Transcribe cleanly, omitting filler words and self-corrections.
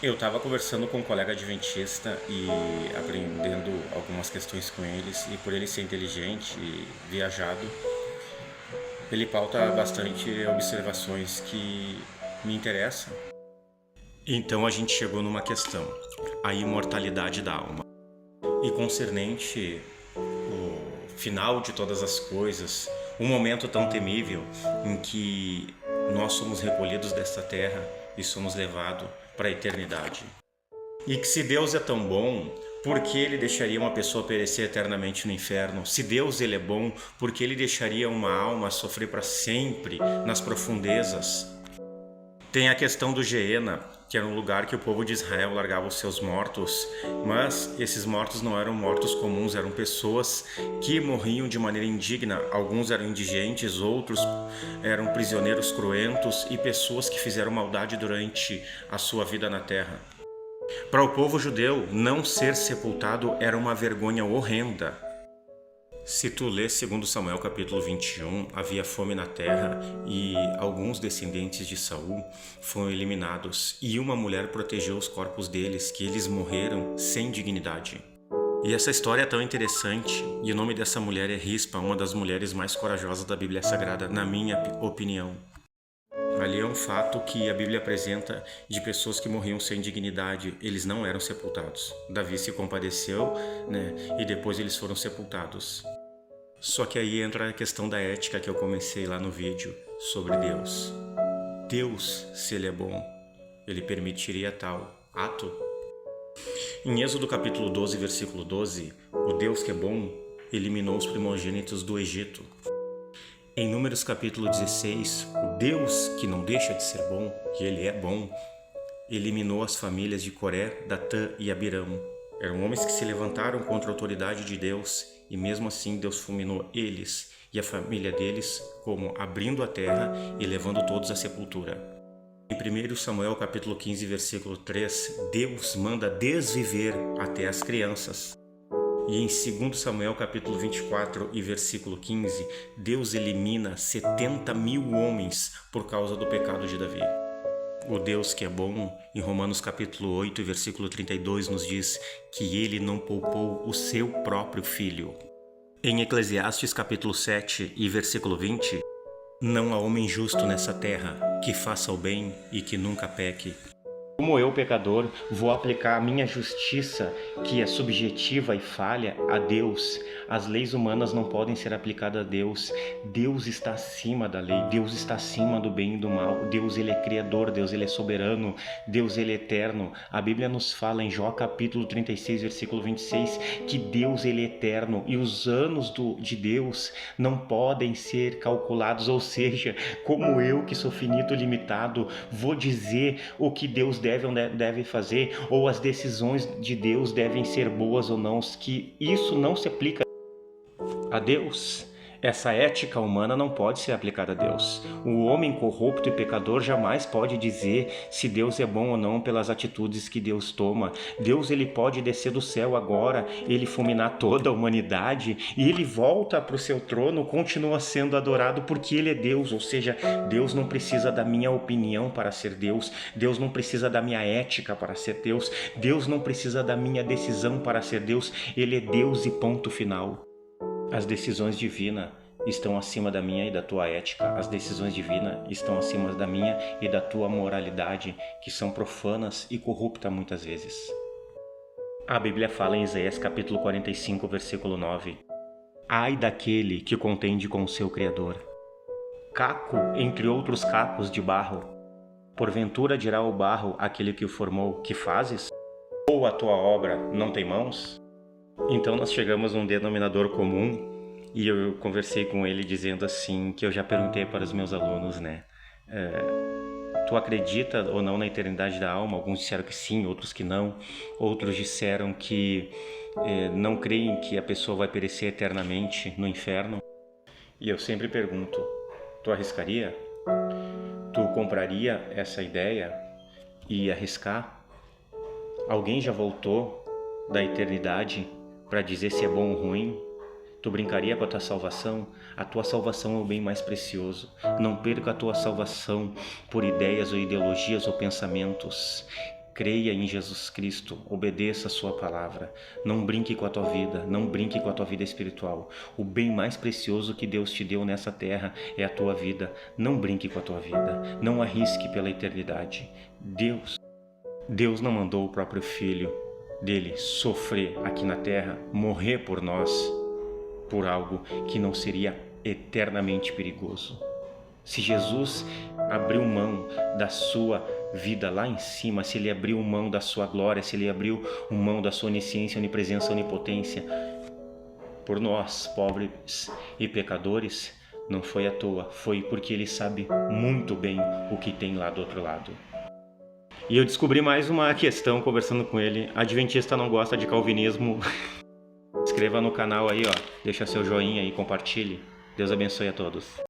Eu estava conversando com um colega adventista e aprendendo algumas questões com eles, e por ele ser inteligente e viajado, ele pauta bastante observações que me interessam. Então a gente chegou numa questão, a imortalidade da alma. E concernente o final de todas as coisas, um momento tão temível em que nós somos recolhidos desta terra e somos levados para a eternidade. E que se Deus é tão bom, por que ele deixaria uma pessoa perecer eternamente no inferno? Se Deus ele é bom, por que ele deixaria uma alma sofrer para sempre nas profundezas? Tem a questão do Geena, que era um lugar que o povo de Israel largava os seus mortos, mas esses mortos não eram mortos comuns, eram pessoas que morriam de maneira indigna. Alguns eram indigentes, outros eram prisioneiros cruentos e pessoas que fizeram maldade durante a sua vida na terra. Para o povo judeu, não ser sepultado era uma vergonha horrenda. Se tu lê 2 Samuel capítulo 21, havia fome na terra e alguns descendentes de Saul foram eliminados, e uma mulher protegeu os corpos deles, que eles morreram sem dignidade. E essa história é tão interessante, e o nome dessa mulher é Rispa, uma das mulheres mais corajosas da Bíblia Sagrada, na minha opinião. Ali é um fato que a Bíblia apresenta de pessoas que morriam sem dignidade, eles não eram sepultados. Davi se compadeceu, e depois eles foram sepultados. Só que aí entra a questão da ética que eu comecei lá no vídeo sobre Deus. Deus, se ele é bom, ele permitiria tal ato? Em Êxodo capítulo 12, versículo 12, o Deus que é bom eliminou os primogênitos do Egito. Em Números capítulo 16, o Deus que não deixa de ser bom, que ele é bom, eliminou as famílias de Coré, Datã e Abirão. Eram homens que se levantaram contra a autoridade de Deus, e mesmo assim Deus fulminou eles e a família deles, como abrindo a terra e levando todos à sepultura. Em 1 Samuel capítulo 15, versículo 3, Deus manda desviver até as crianças. E em 2 Samuel capítulo 24 e versículo 15, Deus elimina 70 mil homens por causa do pecado de Davi. O Deus que é bom, em Romanos capítulo 8 e versículo 32, nos diz que ele não poupou o seu próprio filho. Em Eclesiastes capítulo 7 e versículo 20, não há homem justo nessa terra que faça o bem e que nunca peque. Como eu, pecador, vou aplicar a minha justiça, que é subjetiva e falha, a Deus. As leis humanas não podem ser aplicadas a Deus. Deus está acima da lei, Deus está acima do bem e do mal. Deus ele é criador, Deus ele é soberano, Deus ele é eterno. A Bíblia nos fala em Jó capítulo 36, versículo 26, que Deus ele é eterno e os anos de Deus não podem ser calculados, ou seja, como eu que sou finito limitado, vou dizer o que Deus deve ou não deve fazer, ou as decisões de Deus devem ser boas ou não, que isso não se aplica a Deus. Essa ética humana não pode ser aplicada a Deus. O homem corrupto e pecador jamais pode dizer se Deus é bom ou não pelas atitudes que Deus toma. Deus ele pode descer do céu agora, ele fulminar toda a humanidade e ele volta para o seu trono, continua sendo adorado porque ele é Deus, ou seja, Deus não precisa da minha opinião para ser Deus, Deus não precisa da minha ética para ser Deus, Deus não precisa da minha decisão para ser Deus, ele é Deus e ponto final. As decisões divinas estão acima da minha e da tua ética. As decisões divinas estão acima da minha e da tua moralidade, que são profanas e corruptas muitas vezes. A Bíblia fala em Isaías capítulo 45, versículo 9. Ai daquele que contende com o seu Criador. Caco entre outros cacos de barro. Porventura dirá o barro àquele que o formou, que fazes? Ou a tua obra não tem mãos? Então nós chegamos a um denominador comum e eu conversei com ele dizendo assim, que eu já perguntei para os meus alunos, tu acredita ou não na eternidade da alma? Alguns disseram que sim, outros que não. Outros disseram que não creem que a pessoa vai perecer eternamente no inferno. E eu sempre pergunto, tu arriscaria? Tu compraria essa ideia e arriscar? Alguém já voltou da eternidade para dizer se é bom ou ruim? Tu brincaria com a tua salvação? A tua salvação é o bem mais precioso. Não perca a tua salvação por ideias ou ideologias ou pensamentos. Creia em Jesus Cristo, obedeça a sua palavra. Não brinque com a tua vida, não brinque com a tua vida espiritual. O bem mais precioso que Deus te deu nessa terra é a tua vida. Não brinque com a tua vida, não arrisque pela eternidade. Deus não mandou o próprio Filho dele sofrer aqui na terra, morrer por nós, por algo que não seria eternamente perigoso. Se Jesus abriu mão da sua vida lá em cima, se ele abriu mão da sua glória, se ele abriu mão da sua onisciência, onipresença, onipotência, por nós, pobres e pecadores, não foi à toa, foi porque ele sabe muito bem o que tem lá do outro lado. E eu descobri mais uma questão conversando com ele. Adventista não gosta de calvinismo. Inscreva no canal aí, ó, deixa seu joinha e compartilhe. Deus abençoe a todos.